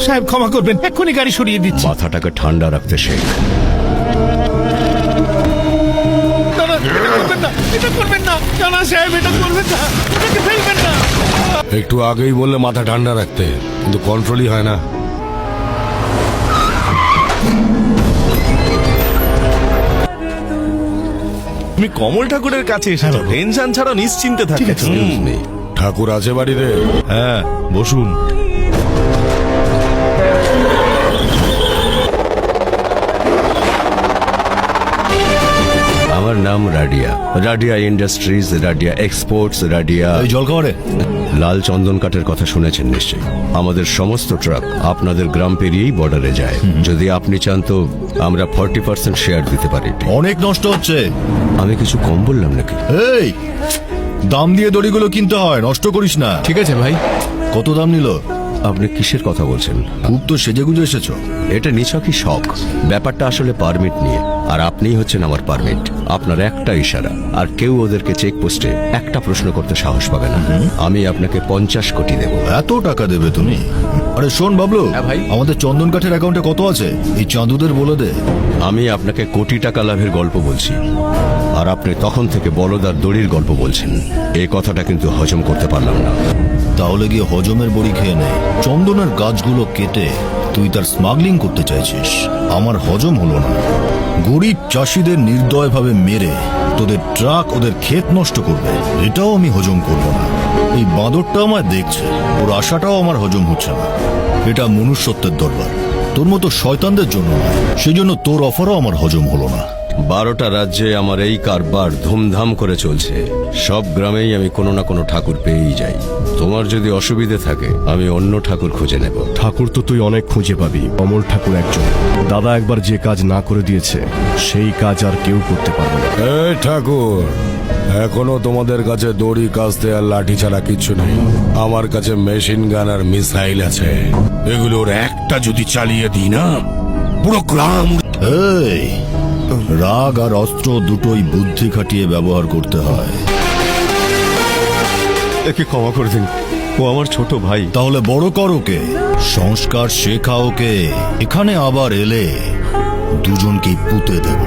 সাহেব ক্ষমা করবেন, এক্ষুনি গাড়ি সরিয়ে দিচ্ছি। মাথাটাকে ঠান্ডা রাখতে শেখ। না, এটা করবেন না, এটা করবেন না, জানা সাহেব, এটা করবেন না, ওটাকে ফেলবেন না। একটু আগেই বললে মাথা ঠান্ডা রাখতে, কিন্তু কন্ট্রোলই হয় না। তুমি কমল ঠাকুরের কাছে এসেছো, টেনশন ছাড়া নিশ্চিন্তে থাকো। ঠাকুর আছে বাড়িতে? হ্যাঁ, বসুন। আমার নাম রাডিয়া, রাডিয়া ইন্ডাস্ট্রিজ, রাডিয়া এক্সপোর্টস, রাডিয়া। এই জল খাবারে লাল চন্দন কাঠের কথা শুনেছেন নিশ্চয়ই। আমাদের সমস্ত ট্রাক আপনাদের গ্রাম পেরিয়েই বর্ডারে যায়। যদি আপনি চান তো আমরা 40% শেয়ার দিতে পারি। অনেক নষ্ট হচ্ছে। আমি কিছু কম বললাম নাকি? এই দাম দিয়ে দড়িগুলো কিনতে হয়, নষ্ট করিস না। ঠিক আছে ভাই। কত দাম নিল? আপনি কিসের কথা বলছেন? খুব তো সেজেগুজে এসেছো। এটা নিছকই শখ। ব্যাপারটা আসলে পারমিট নিয়ে, আর আপনিই হচ্ছেন আমার পারমিট। আপনার একটা ইশারা আর কেউ ওদেরকে চেকপোস্টে একটা প্রশ্ন করতে সাহস পাবে না। আমি আপনাকে 50 কোটি দেব। এত টাকা দেবে তুমি? আরে শোন বাবলু, ভাই। আমাদের চন্দন কাঠের অ্যাকাউন্টে কত আছে এই চাঁদুদের বলে দে। আমি আপনাকে কোটি টাকা লাভের গল্প বলছি, আর আপনি তখন থেকে বলদার দড়ির গল্প বলছেন। এই কথাটা কিন্তু হজম করতে পারলাম না। তাহলে গিয়ে হজমের বড়ি খেয়ে নে। চন্দনের গাছগুলো কেটে তুই তার স্মাগলিং করতে চাইছিস, আমার হজম হলো না। গরিব চাষিদের নির্দয়ভাবে মেরে তোদের ট্রাক ওদের ক্ষেত নষ্ট করবে, এটাও আমি হজম করব না। এই বাঁদরটা আমায় দেখছে, ওর আশাটাও আমার হজম হচ্ছে না। এটা মনুষ্যত্বের দরবার, তোর মতো শয়তানদের জন্য না। সেই জন্য তোর অফারও আমার হজম হলো না। 12টা রাজ্যে আমার এই কারবার ধুমধাম করে চলছে। সব গ্রামেই আমি কোনো না কোনো ঠাকুর পেয়েই যাই। তোমার যদি অসুবিধে থাকে আমি অন্য ঠাকুর খুঁজে নেব। ঠাকুর তো তুই অনেক খুঁজে পাবি, অমল ঠাকুর একজন। দাদা একবার যে কাজ না করে দিয়েছে সেই কাজ আর কেউ করতে পারবে না। এই ঠাকুর, এখনো তোমাদের কাছে দড়ি কাস্তে আর লাঠি ছাড়া কিছু নেই। আমার কাছে মেশিন গান আর মিসাইল আছে। এগুলোর একটা যদি চালিয়ে দিই না, পুরো গ্রাম। এই রাগ আর অস্ত্র দুটোই বুদ্ধি খাটিয়ে ব্যবহার করতে হয়। একে ক্ষমা করে দিন, ও আমার ছোট ভাই। তাহলে বড় কর ওকে, সংস্কার শেখা ওকে। এখানে আবার এলে দুজনকেই পুঁতে দেব।